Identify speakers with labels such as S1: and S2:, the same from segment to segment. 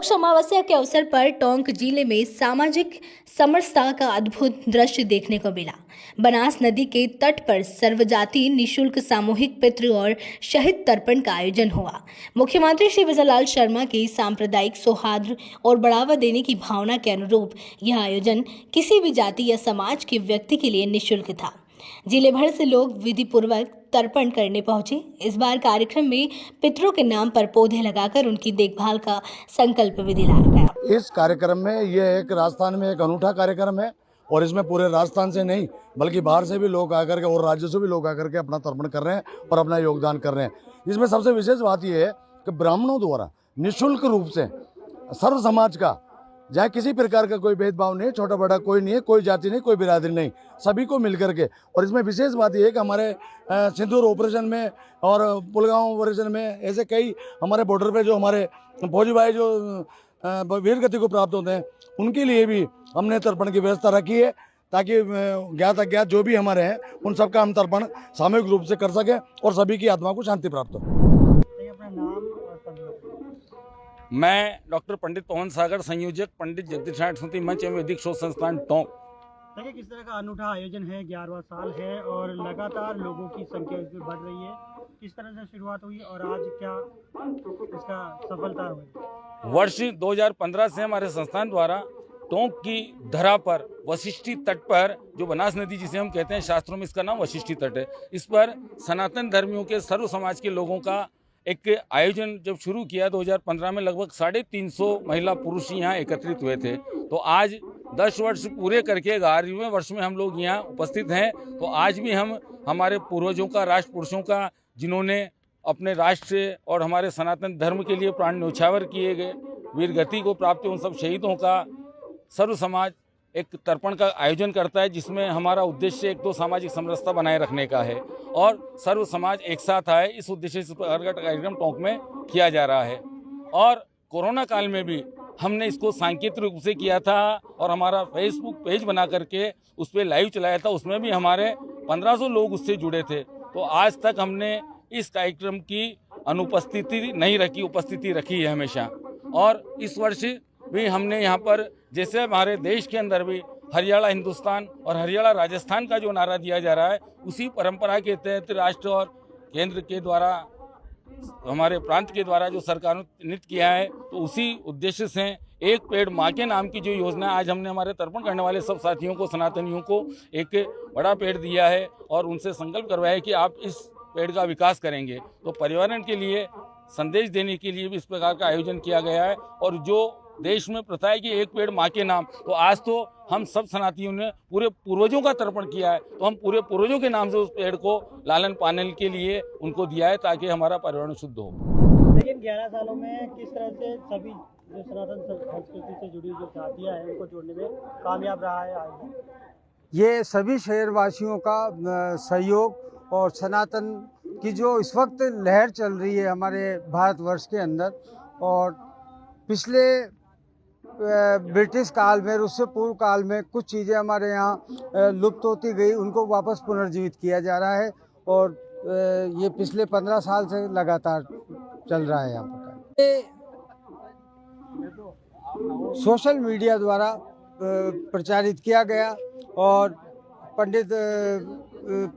S1: पक्ष अमावस्या के अवसर पर टोंक जिले में सामाजिक समरसता का अद्भुत दृश्य देखने को मिला। बनास नदी के तट पर सर्वजातीय निशुल्क सामूहिक पितृ और शहीद तर्पण का आयोजन हुआ। मुख्यमंत्री श्री विजय लाल शर्मा की सांप्रदायिक सौहार्द और बढ़ावा देने की भावना के अनुरूप यह आयोजन किसी भी जाति या समाज के व्यक्ति के लिए निःशुल्क था। जिले भर से लोग विधि पूर्वक तर्पण करने पहुंचे। इस बार कार्यक्रम में पितरों के नाम पर पौधे लगाकर उनकी देखभाल का संकल्प विधि लाया गया।
S2: इस कार्यक्रम में यह एक राजस्थान में एक अनूठा कार्यक्रम है और इसमें पूरे राजस्थान से नहीं बल्कि बाहर से भी लोग आकर के और राज्यों से भी लोग आकर के अपना तर्पण कर रहे हैं और अपना योगदान कर रहे हैं। इसमें सबसे विशेष बात यह है कि ब्राह्मणों द्वारा निःशुल्क रूप से सर्व समाज का, जहाँ किसी प्रकार का कोई भेदभाव नहीं, छोटा बड़ा कोई नहीं है, कोई जाति नहीं, कोई बिरादरी नहीं, सभी को मिलकर के। और इसमें विशेष बात यह है कि हमारे सिंदूर ऑपरेशन में और पुलगांव ऑपरेशन में ऐसे कई हमारे बॉर्डर पे जो हमारे फौजी भाई जो वीर गति को प्राप्त होते हैं उनके लिए भी हमने तर्पण की व्यवस्था रखी है ताकि ज्ञात अज्ञात जो भी हमारे हैं उन सबका हम तर्पण सामूहिक रूप से कर सकें और सभी की आत्मा को शांति प्राप्त हो।
S3: मैं डॉक्टर पंडित पवन सागर, संयोजक पंडित जगदीश नारायण स्मृति मंच एवं वैदिक शोध संस्थान टोंक।
S4: देखिए किस तरह का अनूठा आयोजन है, 11वां साल है और लगातार लोगों की संख्या इसमें बढ़ रही है। किस तरह से शुरुआत हुई और आज क्या इसका सफलता हुई?
S3: वर्ष 2015 से हमारे संस्थान द्वारा टोंक की धरा पर वशिष्ठी तट पर, जो बनास नदी जिसे हम कहते हैं, शास्त्रों में इसका नाम वशिष्ठी तट है, इस पर सनातन धर्मियों के सर्व समाज के लोगों का एक आयोजन जब शुरू किया 2015 में, लगभग 350 महिला पुरुष यहाँ एकत्रित हुए थे। तो आज 10 वर्ष पूरे करके 11वें वर्ष में हम लोग यहाँ उपस्थित हैं। तो आज भी हम हमारे पूर्वजों का, राष्ट्र पुरुषों का, जिन्होंने अपने राष्ट्र और हमारे सनातन धर्म के लिए प्राण न्यौछावर किए गए, वीर गति को प्राप्त उन सब शहीदों का सर्व समाज एक तर्पण का आयोजन करता है, जिसमें हमारा उद्देश्य एक तो सामाजिक समरसता बनाए रखने का है और सर्व समाज एक साथ आए, इस उद्देश्य से कार्यक्रम टोंक में किया जा रहा है। और कोरोना काल में भी हमने इसको सांकेतिक रूप से किया था और हमारा फेसबुक पेज बना करके उस पर लाइव चलाया था, उसमें भी हमारे 1500 लोग उससे जुड़े थे। तो आज तक हमने इस कार्यक्रम की अनुपस्थिति नहीं रखी, उपस्थिति रखी है हमेशा। और इस वर्ष भी हमने यहाँ पर, जैसे हमारे देश के अंदर भी हरियाणा हिंदुस्तान और हरियाणा राजस्थान का जो नारा दिया जा रहा है, उसी परंपरा के तहत राष्ट्र और केंद्र के द्वारा, हमारे प्रांत के द्वारा जो सरकार ने नृत्य किया है, तो उसी उद्देश्य से एक पेड़ माँ के नाम की जो योजना आज हमने हमारे तर्पण करने वाले सब साथियों को, सनातनियों को एक बड़ा पेड़ दिया है और उनसे संकल्प करवाया है कि आप इस पेड़ का विकास करेंगे। तो पर्यावरण के लिए संदेश देने के लिए भी इस प्रकार का आयोजन किया गया है। और जो देश में प्रथा है कि एक पेड़ माँ के नाम, तो आज तो हम सब सनातनियों ने पूरे पूर्वजों का तर्पण किया है, तो हम पूरे पूर्वजों के नाम से उस पेड़ को लालन पालन के लिए उनको दिया है ताकि हमारा पर्यावरण शुद्ध हो।
S4: लेकिन 11 सालों में किस तरह से सभी जो सनातन संस्कृति से जुड़ी जो जातियाँ हैं उनको जोड़ने में कामयाब रहा है आयोजन?
S5: ये सभी शहरवासियों का सहयोग और सनातन की जो इस वक्त लहर चल रही है हमारे भारतवर्ष के अंदर, और पिछले ब्रिटिश काल में, उससे पूर्व काल में कुछ चीज़ें हमारे यहाँ लुप्त होती गई, उनको वापस पुनर्जीवित किया जा रहा है और ये पिछले 15 साल से लगातार चल रहा है यहाँ पर। सोशल मीडिया द्वारा प्रचारित किया गया और पंडित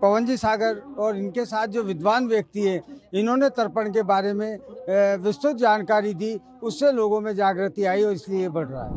S5: पवन जी सागर और इनके साथ जो विद्वान व्यक्ति हैं, इन्होंने तर्पण के बारे में विस्तृत जानकारी दी, उससे लोगों में जागृति आई और इसलिए बढ़ रहा है।